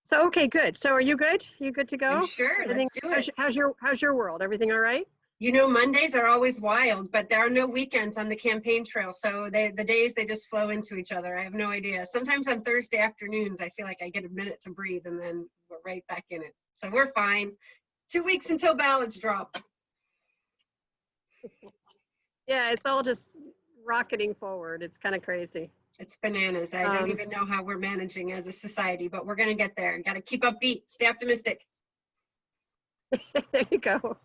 So, okay, good. So are you good? You good to I'm go? sure. Everything, Let's do it. how's your world? Everything all right? You know, Mondays are always wild, but there are no weekends on the campaign trail. So the days, they just flow into each other. I have no idea. Sometimes on Thursday afternoons, I feel like I get a minute to breathe and then we're right back in it. So we're fine. 2 weeks until ballots drop. Yeah, it's all just rocketing forward. It's kind of crazy. It's bananas. I don't even know how we're managing as a society, but we're going to get there. Got to keep upbeat, stay optimistic. There you go.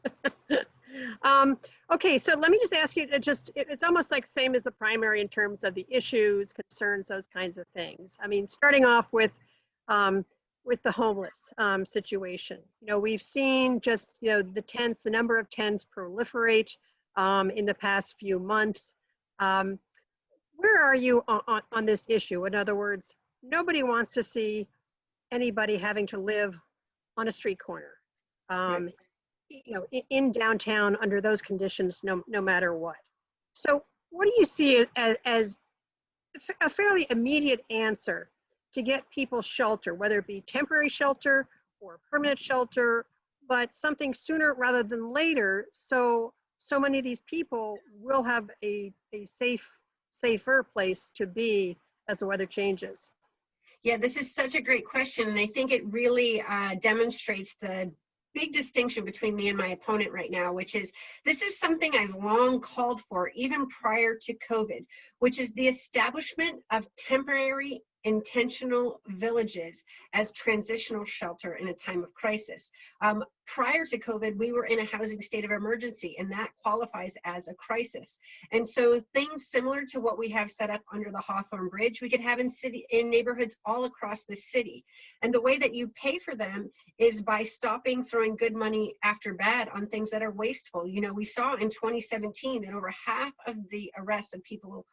Okay, so let me just ask you to it's almost like same as the primary in terms of the issues, concerns, those kinds of things. I mean, starting off with the homeless situation. You know, we've seen just, you know, the number of tents proliferate in the past few months. Where are you on this issue? In other words, nobody wants to see anybody having to live on a street corner. Right. You know, in downtown under those conditions, no matter what. So what do you see as a fairly immediate answer to get people shelter, whether it be temporary shelter or permanent shelter, but something sooner rather than later, so many of these people will have a safer place to be as the weather changes? Yeah, this is such a great question. And I think it really demonstrates the big distinction between me and my opponent right now, which is this is something I've long called for, even prior to COVID, which is the establishment of temporary intentional villages as transitional shelter in a time of crisis. Prior to COVID, we were in a housing state of emergency, and that qualifies as a crisis. And so things similar to what we have set up under the Hawthorne Bridge, we could have in neighborhoods all across the city. And the way that you pay for them is by stopping throwing good money after bad on things that are wasteful. You know, we saw in 2017 that over half of the arrests of people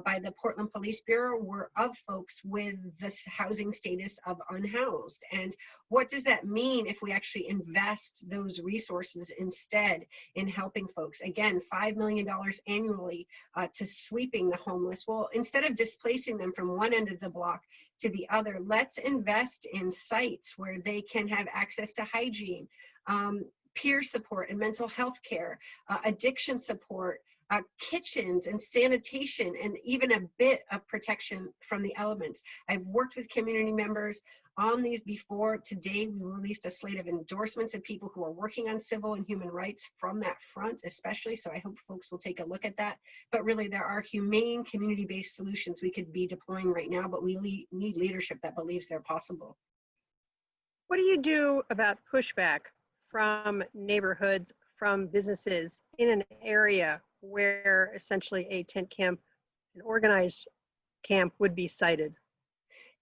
by the Portland Police Bureau were of folks with this housing status of unhoused. And what does that mean if we actually invest those resources instead in helping folks? Again, $5 million annually to sweeping the homeless. Well, instead of displacing them from one end of the block to the other, let's invest in sites where they can have access to hygiene, peer support and mental health care, addiction support, kitchens and sanitation, and even a bit of protection from the elements. I've worked with community members on these before. Today, we released a slate of endorsements of people who are working on civil and human rights from that front, especially. So I hope folks will take a look at that. But really, there are humane, community-based solutions we could be deploying right now, but we need leadership that believes they're possible. What do you do about pushback from neighborhoods, from businesses in an area where essentially a tent camp, an organized camp, would be sited?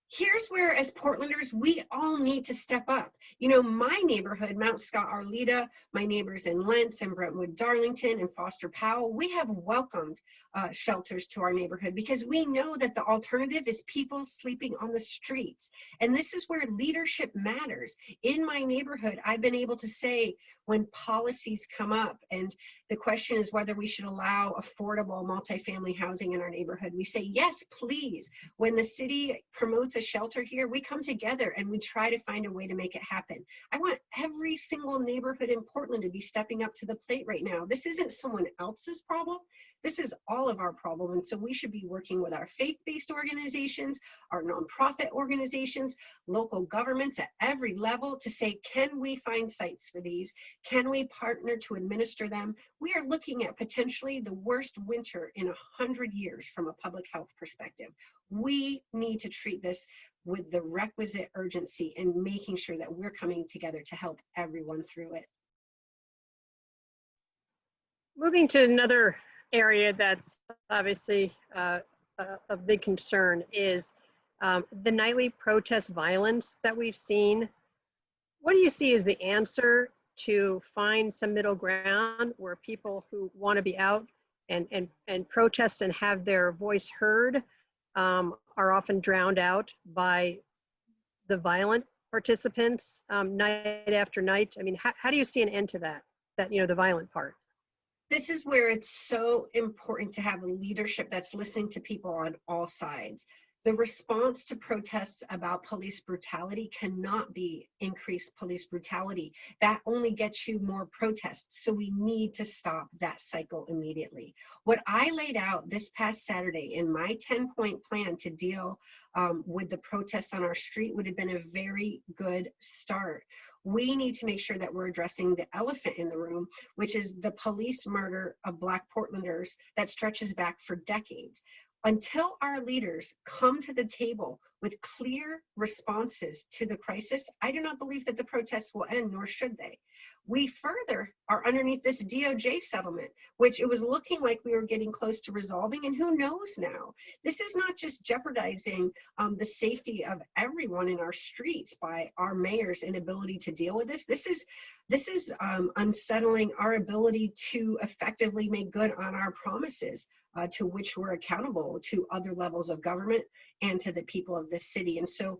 Here's where, as Portlanders, we all need to step up. You know, my neighborhood, Mount Scott, Arleta, my neighbors in Lentz and Brentwood, Darlington, and Foster Powell, we have welcomed shelters to our neighborhood because we know that the alternative is people sleeping on the streets. And this is where leadership matters. In my neighborhood, I've been able to say when policies come up and the question is whether we should allow affordable multifamily housing in our neighborhood, we say, yes, please. When the city promotes a shelter here, we come together and we try to find a way to make it happen. I want every single neighborhood in Portland to be stepping up to the plate right now. This isn't someone else's problem. This is all of our problem. And so we should be working with our faith-based organizations, our nonprofit organizations, local governments at every level to say, can we find sites for these? Can we partner to administer them? We are looking at potentially the worst winter in 100 years from a public health perspective. We need to treat this with the requisite urgency and making sure that we're coming together to help everyone through it. Moving to another area that's obviously a big concern is the nightly protest violence that we've seen. What do you see as the answer to find some middle ground where people who want to be out and protest and have their voice heard are often drowned out by the violent participants night after night? I mean, how do you see an end to that, you know, the violent part? This is where it's so important to have a leadership that's listening to people on all sides. The response to protests about police brutality cannot be increased police brutality. That only gets you more protests. So we need to stop that cycle immediately. What I laid out this past Saturday in my 10-point plan to deal with the protests on our street would have been a very good start. We need to make sure that we're addressing the elephant in the room, which is the police murder of Black Portlanders that stretches back for decades. Until our leaders come to the table with clear responses to the crisis, I do not believe that the protests will end, nor should they. We further are underneath this DOJ settlement, which it was looking like we were getting close to resolving, and who knows now? This is not just jeopardizing the safety of everyone in our streets by our mayor's inability to deal with this. This is unsettling our ability to effectively make good on our promises to which we're accountable to other levels of government and to the people of this city. And so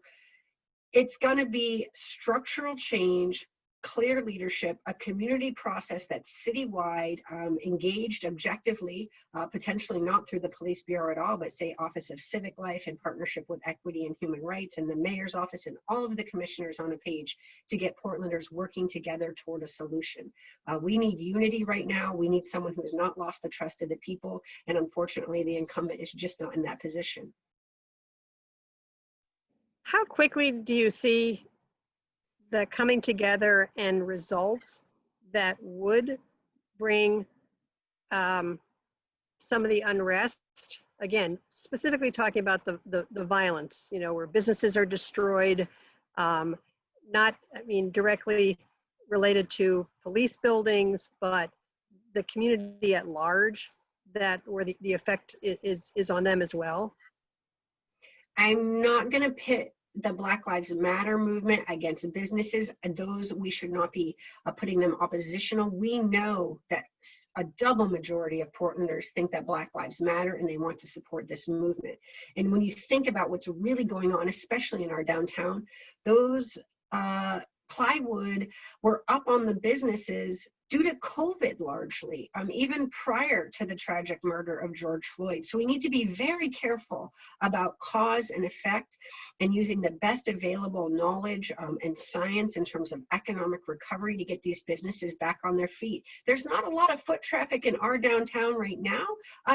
it's going to be structural change, clear leadership, a community process that's citywide, engaged objectively, potentially not through the police bureau at all, but say Office of Civic Life in partnership with Equity and Human Rights and the mayor's office and all of the commissioners on a page to get Portlanders working together toward a solution. We need unity right now. We need someone who has not lost the trust of the people. And unfortunately, the incumbent is just not in that position. How quickly do you see the coming together and results that would bring some of the unrest, again, specifically talking about the violence, you know, where businesses are destroyed, not, I mean, directly related to police buildings, but the community at large, that where the effect is on them as well? I'm not going to pit the Black Lives Matter movement against businesses, and those we should not be putting them oppositional. We know that a double majority of Portlanders think that Black Lives Matter and they want to support this movement. And when you think about what's really going on, especially in our downtown, those plywood were up on the businesses due to COVID largely, even prior to the tragic murder of George Floyd. So we need to be very careful about cause and effect and using the best available knowledge and science in terms of economic recovery to get these businesses back on their feet. There's not a lot of foot traffic in our downtown right now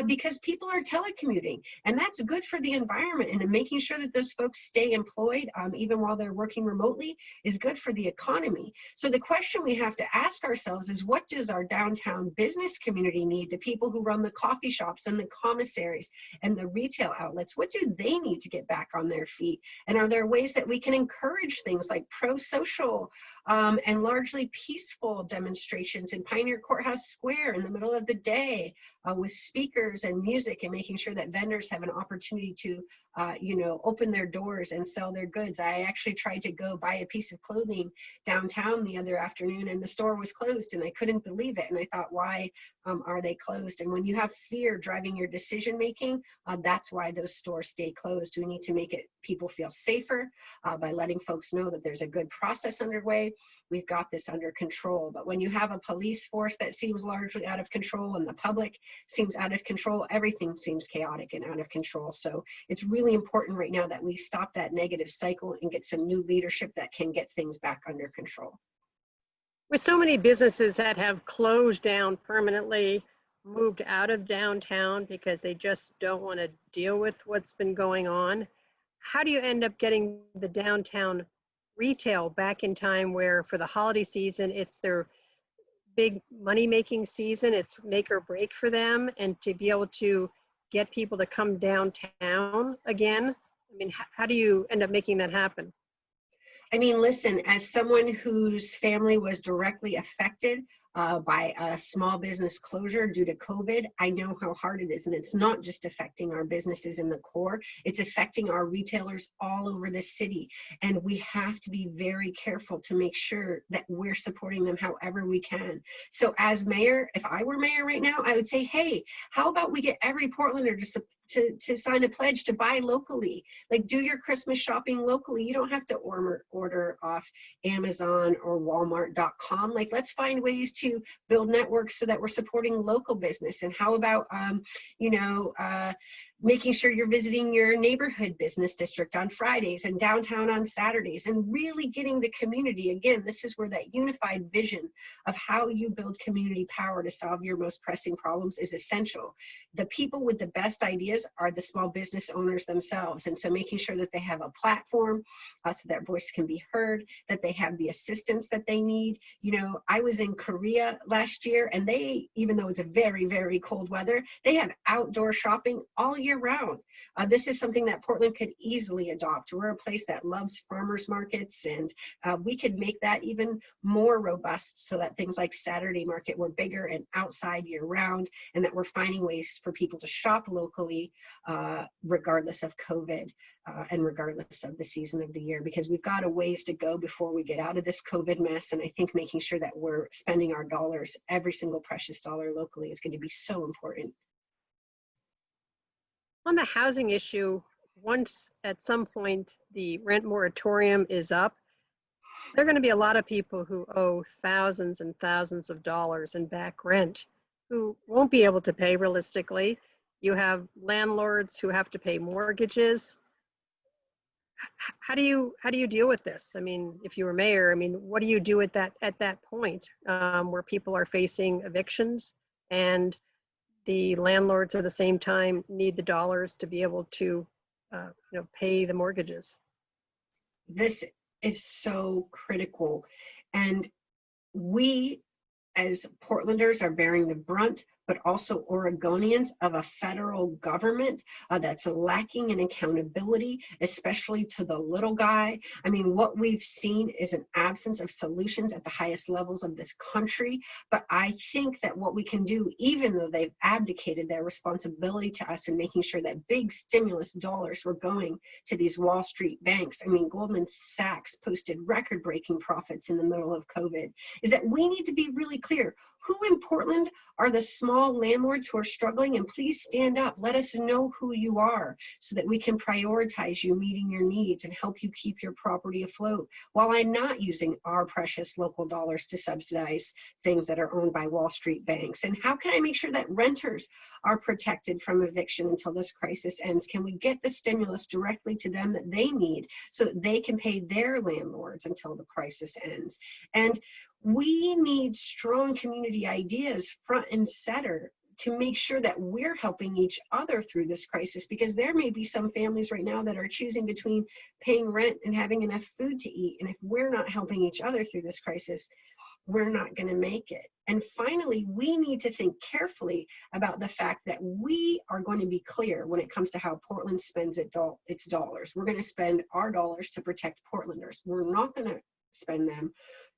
because people are telecommuting, and that's good for the environment, and making sure that those folks stay employed even while they're working remotely is good for the economy. So the question we have to ask ourselves is, what does our downtown business community need? The people who run the coffee shops and the commissaries and the retail outlets, what do they need to get back on their feet? And are there ways that we can encourage things like pro-social and largely peaceful demonstrations in Pioneer Courthouse Square in the middle of the day with speakers and music, and making sure that vendors have an opportunity to open their doors and sell their goods? I actually tried to go buy a piece of clothing downtown the other afternoon, and the store was closed, and I couldn't believe it. And I thought, why are they closed? And when you have fear driving your decision making, that's why those stores stay closed. We need to make people feel safer by letting folks know that there's a good process underway. We've got this under control. But when you have a police force that seems largely out of control and the public seems out of control, everything seems chaotic and out of control. So it's really important right now that we stop that negative cycle and get some new leadership that can get things back under control. With so many businesses that have closed down permanently, moved out of downtown because they just don't want to deal with what's been going on, how do you end up getting the downtown retail back in time, where for the holiday season, it's their big money-making season, it's make or break for them, and to be able to get people to come downtown again? I mean, how do you end up making that happen? I mean, listen, as someone whose family was directly affected by a small business closure due to COVID, I know how hard it is. And it's not just affecting our businesses in the core, it's affecting our retailers all over the city. And we have to be very careful to make sure that we're supporting them however we can. So as mayor, if I were mayor right now, I would say, hey, how about we get every Portlander to sign a pledge to buy locally? Like, do your Christmas shopping locally. You don't have to order off Amazon or Walmart.com. Like, let's find ways to build networks so that we're supporting local business. And how about, making sure you're visiting your neighborhood business district on Fridays and downtown on Saturdays, and really getting the community. Again, this is where that unified vision of how you build community power to solve your most pressing problems is essential. The people with the best ideas are the small business owners themselves. And so making sure that they have a platform so their voice can be heard, that they have the assistance that they need. You know, I was in Korea last year, and they, even though it's a very, very cold weather, they have outdoor shopping all year round. This is something that Portland could easily adopt. We're a place that loves farmers markets, and we could make that even more robust so that things like Saturday market were bigger and outside year round, and that we're finding ways for people to shop locally regardless of COVID and regardless of the season of the year, because we've got a ways to go before we get out of this COVID mess. And I think making sure that we're spending our dollars, every single precious dollar locally, is going to be so important. On the housing issue, once at some point the rent moratorium is up, there are going to be a lot of people who owe thousands and thousands of dollars in back rent who won't be able to pay realistically. You have landlords who have to pay mortgages. How do you deal with this? I mean, if you were mayor, I mean, what do you do at that point where people are facing evictions and the landlords at the same time need the dollars to be able to pay the mortgages? This is so critical, and we as Portlanders are bearing the brunt, but also Oregonians, of a federal government that's lacking in accountability, especially to the little guy. I mean, what we've seen is an absence of solutions at the highest levels of this country. But I think that what we can do, even though they've abdicated their responsibility to us in making sure that big stimulus dollars were going to these Wall Street banks. I mean, Goldman Sachs posted record-breaking profits in the middle of COVID, is that we need to be really clear. Who in Portland are the small landlords who are struggling? And please stand up. Let us know who you are so that we can prioritize you meeting your needs and help you keep your property afloat, while I'm not using our precious local dollars to subsidize things that are owned by Wall Street banks. And how can I make sure that renters are protected from eviction until this crisis ends? Can we get the stimulus directly to them that they need so that they can pay their landlords until the crisis ends? And we need strong community ideas front and center to make sure that we're helping each other through this crisis, because there may be some families right now that are choosing between paying rent and having enough food to eat. And if we're not helping each other through this crisis, we're not going to make it. And finally, we need to think carefully about the fact that we are going to be clear when it comes to how Portland spends its dollars. We're going to spend our dollars to protect Portlanders. We're not going to spend them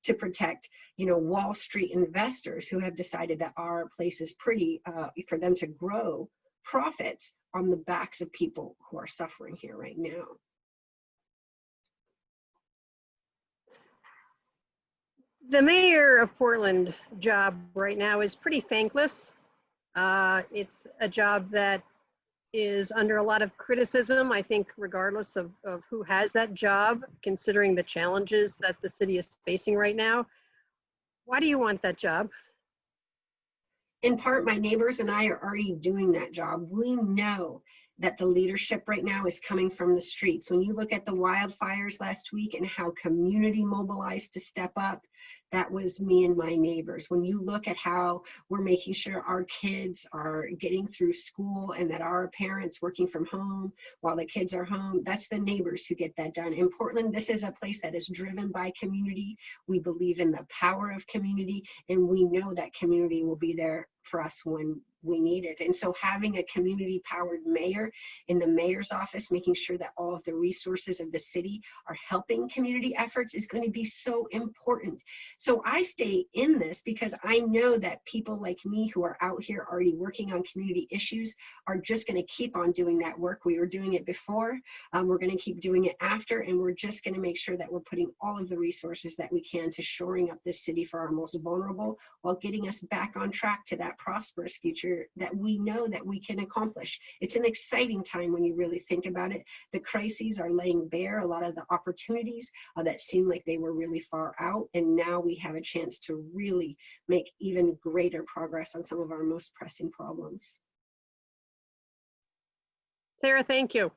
to protect, Wall Street investors who have decided that our place is pretty for them to grow profits on the backs of people who are suffering here right now. The mayor of Portland job right now is pretty thankless. It's a job that is under a lot of criticism, I think, regardless of who has that job, considering the challenges that the city is facing right now. Why do you want that job? In part, my neighbors and I are already doing that job. We know that the leadership right now is coming from the streets. When you look at the wildfires last week and how community mobilized to step up, that was me and my neighbors. When you look at how we're making sure our kids are getting through school and that our parents working from home while the kids are home, that's the neighbors who get that done. In Portland, this is a place that is driven by community. We believe in the power of community, and we know that community will be there for us when we need it. And so having a community powered mayor in the mayor's office, making sure that all of the resources of the city are helping community efforts, is going to be so important. So I stay in this because I know that people like me who are out here already working on community issues are just going to keep on doing that work. We were doing it before, we're going to keep doing it after, and we're just going to make sure that we're putting all of the resources that we can to shoring up this city for our most vulnerable, while getting us back on track to that prosperous future that we know that we can accomplish. It's an exciting time when you really think about it. The crises are laying bare a lot of the opportunities that seemed like they were really far out, and now we have a chance to really make even greater progress on some of our most pressing problems. Sarah, thank you.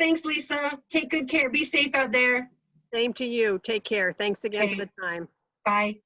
Thanks, Lisa. Take good care. Be safe out there. Same to you. Take care. Thanks again for Okay. the time. Bye.